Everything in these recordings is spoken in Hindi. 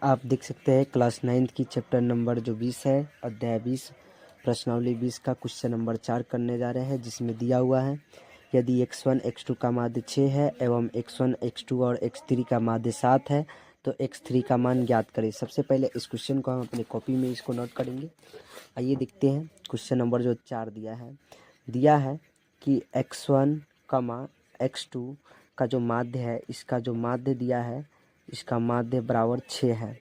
आप देख सकते हैं क्लास 9th की चैप्टर नंबर जो 20 है, अध्याय 20 प्रश्नावली 20 का क्वेश्चन नंबर 4 करने जा रहे हैं, जिसमें दिया हुआ है यदि x1 x2 का माध्य 6 है एवं x1 x2 और x3 का माध्य 7 है तो x3 का मान ज्ञात करें। सबसे पहले इस क्वेश्चन को हम अपनी कॉपी में इसको नोट करेंगे। आइए देखते हैं क्वेश्चन नंबर जो 4 दिया है कि x1 x2 का जो माध्य है, इसका जो माध्य दिया है, इसका माध्य बराबर 6 है,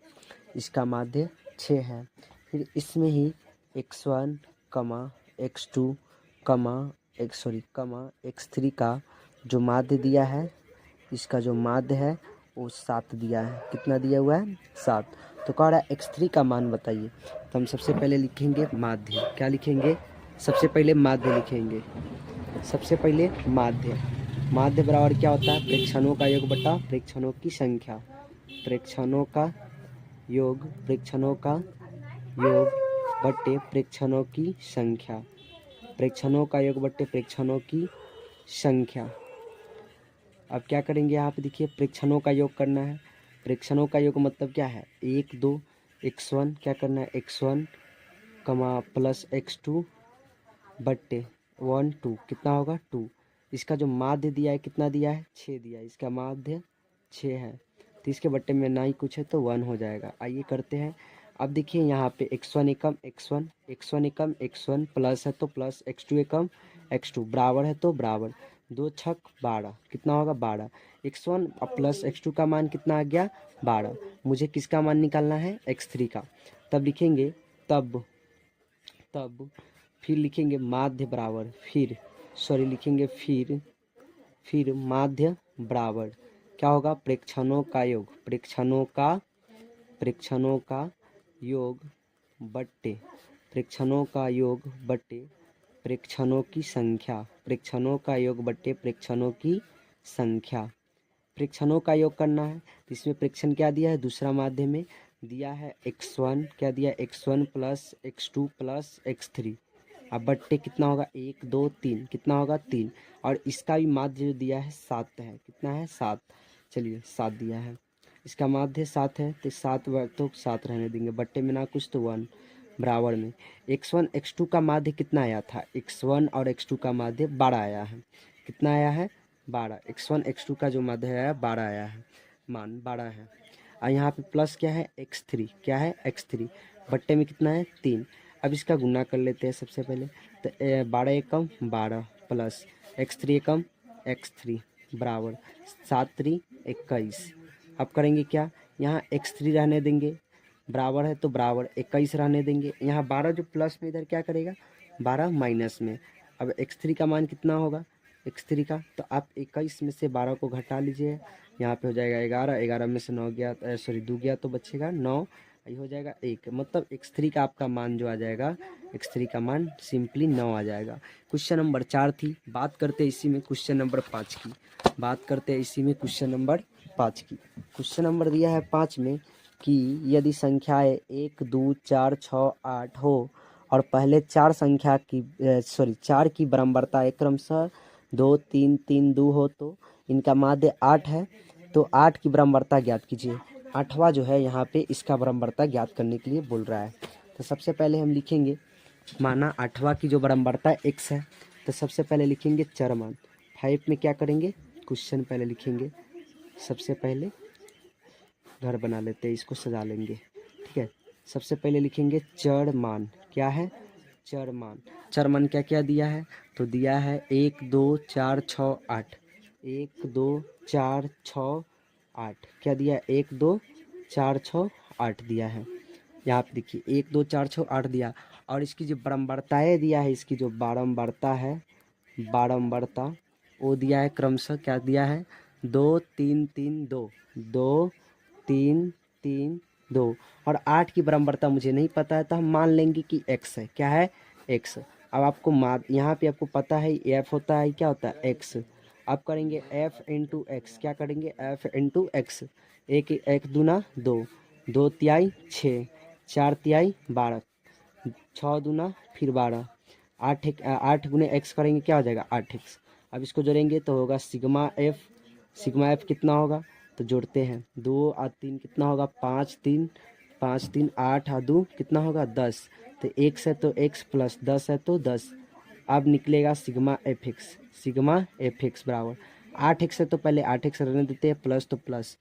इसका माध्य 6 है। फिर इसमें ही x1 x2 x3 का जो माध्य दिया है, इसका जो माध्य है वो 7 दिया है। कितना दिया हुआ है? 7। तो कह रहा है x3 का मान बताइए। तो हम सबसे पहले लिखेंगे माध्य। क्या लिखेंगे? सबसे पहले माध्य लिखेंगे। सबसे पहले माध्य बराबर क्या होता है? प्रेक्षणों का योग बटा प्रेक्षणों की संख्या। प्रेक्षणों का योग बटे प्रेक्षणों की संख्या। प्रेक्षणों का योग बटे प्रेक्षणों की संख्या। अब क्या करेंगे? यहाँ पे देखिए प्रेक्षणों का योग करना है। प्रेक्षणों का योग मतलब क्या है? 1 2 x1 क्या करना है? x1 प्लस x2 बट्टे 1 2 कितना होगा? 2। इसका जो माध्य दिया है कितना दिया है? 6 दिया है। इसका माध्य 6 है, तो इसके बट्टे में ना ही कुछ है तो 1 हो जाएगा। आइए करते हैं। अब देखिए यहाँ पे x1 एकम x1 प्लस है तो प्लस, x2 एकम x2 बराबर है तो बराबर, 2 छक 12 कितना होगा? 12। x1 प्लस x2 का मान कितना आ गया? 12। मुझे किसका मान निकालना है? x3 का। तब लिखेंगे तब फिर लिखेंगे माध्य बराबर, फिर माध्य बराबर क्या होगा? प्रेक्षणों का योग बट्टे प्रेक्षणों का योग बट्टे प्रेक्षणों की संख्या। प्रेक्षणों का योग बट्टे प्रेक्षणों की संख्या। प्रेक्षणों का योग करना है तो इसमें प्रेक्षण क्या दिया है? दूसरा माध्य में दिया है x1, क्या दिया है? x1 plus x2 plus x3। अब बट्टे कितना होगा? 1 2 3 कितना होगा? 3। और इसका भी माध्य जो दिया है 7 है। कितना है? 7। चलिए 7 दिया है, इसका माध्य 7 है तो 7 तो 7 रहने देंगे, बट्टे में ना कुछ तो 1 बराबर में x1 x2 का माध्य कितना आया था? x1 और x2 का माध्य 12 आया है। कितना आया है? 12। x1 x2 का जो माध्य आया 12 आया है, मान 12 है। और यहाँ पे प्लस क्या है? x3। क्या है? x3 बट्टे में कितना है? 3। अब इसका गुना कर लेते हैं सबसे पहले। तो 12 एकम 12 प्लस x3 एकम x3 बराबर 7 3 21। अब करेंगे क्या? यहाँ x3 रहने देंगे, बराबर है तो बराबर 21 रहने देंगे। यहाँ 12 जो प्लस में, इधर क्या करेगा? 12 माइनस में। अब x3 का मान कितना होगा? x3 का तो आप 21 में से 12 को घटा लीजिए, यहाँ पे हो जाएगा 11। 11 में से 9 गया, 2 गया तो बचेगा 9, ये हो जाएगा 1। मतलब x3 का आपका मान जो आ जाएगा, x3 का मान सिंपली 9 आ जाएगा। क्वेश्चन नंबर 4 थी। बात करते हैं इसी में क्वेश्चन नंबर 5 की। क्वेश्चन नंबर दिया है 5 में कि यदि संख्याएं 1 2 4 6 8 हो और पहले 4 की बराबरता क्रमशः 2 3 3 2 हो तो इनका माध्य 8 है, तो 8 की बराबरता ज्ञात कीजिए। 8वां जो है यहाँ पे इसका बराबरता ज्ञात करने के लिए बोल रहा है। तो सबसे पहले हम लिखेंगे, माना 8वां की जो बराबरता x है, तो सबसे पहले लिखेंगे चर मान। 5 में क्या करेंगे? क्वेश्चन पहले लिखेंगे। सबसे पहले घर बना लेते हैं, इसको सजा लेंगे, ठीक है। सबसे पहले लिखेंगे चर मान। क्या है? चर मान। चर मान क्या क्या दिया है? तो दिया है 1 2 4 6 8। 1 2 4 6 8 क्या दिया? 1 2 4 6 8 दिया है। यहाँ पे देखिए 1 2 4 6 8 दिया, और इसकी जो बारंबारताएँ दिया है, इसकी जो बारंबारता है, बारंबारता वो दिया है क्रमशः। क्या दिया है? 2 3 3 2 2 3 3 2। और 8 की बराबरता मुझे नहीं पता है तो हम मान लेंगे कि x है। क्या है? x। अब आपको यहाँ पे आपको पता है f होता है, क्या होता है? x। अब करेंगे f इंटू एक्स। क्या करेंगे? f into x. 1 1 दूना 2, 2 तिहाई 6, 4 तिहाई 12, 6 दूना फिर 12, 8 गुने x करेंगे क्या हो जाएगा? 8x। अब इसको जोड़ेंगे तो होगा सिग्मा एफ। सिग्मा एफ कितना होगा? तो जोड़ते हैं, 2 और 3 कितना होगा, 5 3 5 3 8 और 2 कितना होगा 10। तो x है तो x प्लस 10 है तो 10। अब निकलेगा sigma F x, sigma F x बराबर 8x है तो पहले 8x रहने देते हैं, प्लस तो प्लस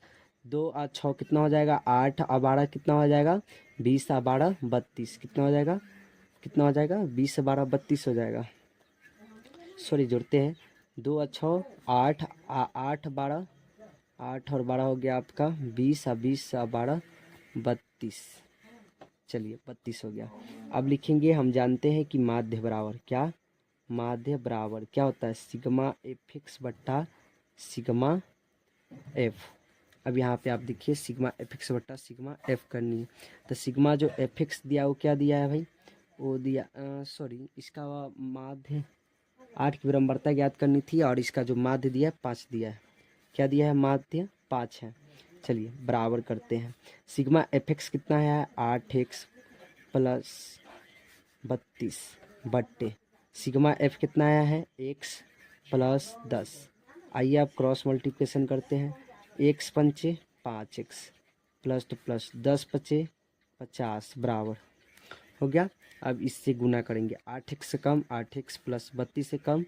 2 और 6 कितना हो जाएगा 8 और 12 कितना हो जाएगा 20 और 12 32 कितना हो जाएगा, कितना हो जाएगा 20 और 12 32 हो जाएगा। सॉरी जोड़ते हैं, 2 और 6 8 8 12 8 और 12 हो गया आपका 20 और 20 और 12 32। चलिए 32 हो गया। अब लिखेंगे, हम जानते हैं कि माध्य बराबर क्या, माध्य बराबर क्या होता है, सिग्मा एफ एक्स बट्टा सिग्मा एफ। अब यहाँ पे आप देखिए सिग्मा एफ एक्स बट्टा सिग्मा एफ करनी है, तो सिग्मा जो एफ एक्स दिया वो क्या दिया है भाई, वो दिया सॉरी इसका माध्य 8 की विरम्बरता ज्ञात करनी थी, और इसका जो माध्य दिया है 5 दिया है, क्या दिया है माध्य 5 है। चलिए बराबर करते हैं, सिग्मा एफ एक्स कितना है 8x प्लस 32 बट्टे सिग्मा एफ कितना आया है x प्लस 10। आइए आप क्रॉस मल्टीप्लिकेशन करते हैं, x पंचे 5x प्लस तो प्लस 10 पचे 50 बराबर हो गया। अब इससे गुना करेंगे, 8x से कम 8x प्लस 32 से कम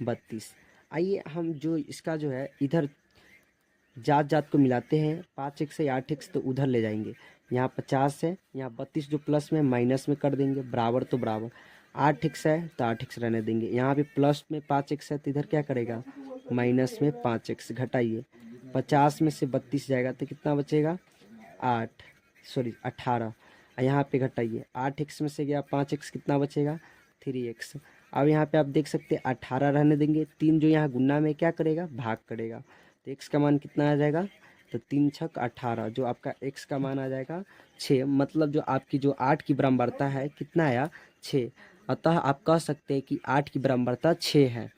32। आइए हम जो इसका जो है इधर जात जात को मिलाते हैं, 5x से 8x तो उधर ले जाएंगे, यहाँ 50 है, यहाँ 32 जो प्लस में माइनस में कर देंगे, बराबर तो बराबर 8x है तो 8x रहने देंगे, यहाँ पे प्लस में 5x है तो इधर क्या करेगा माइनस में 5x घटाइए, 50 में से 32 जाएगा तो कितना बचेगा 18। यहाँ पे घटाइए, 8x में से गया 5x कितना बचेगा 3x। अब यहाँ पे आप देख सकते हैं 18 रहने देंगे, 3 जो यहाँ गुना में क्या करेगा भाग करेगा, तो x का मान कितना आ जाएगा, तो 3 छक 18, जो आपका x का मान आ जाएगा 6। मतलब जो आपकी जो 8 की बराबरता है कितना आया 6। अतः आप कह सकते हैं कि 8 की बराबरता 6 है।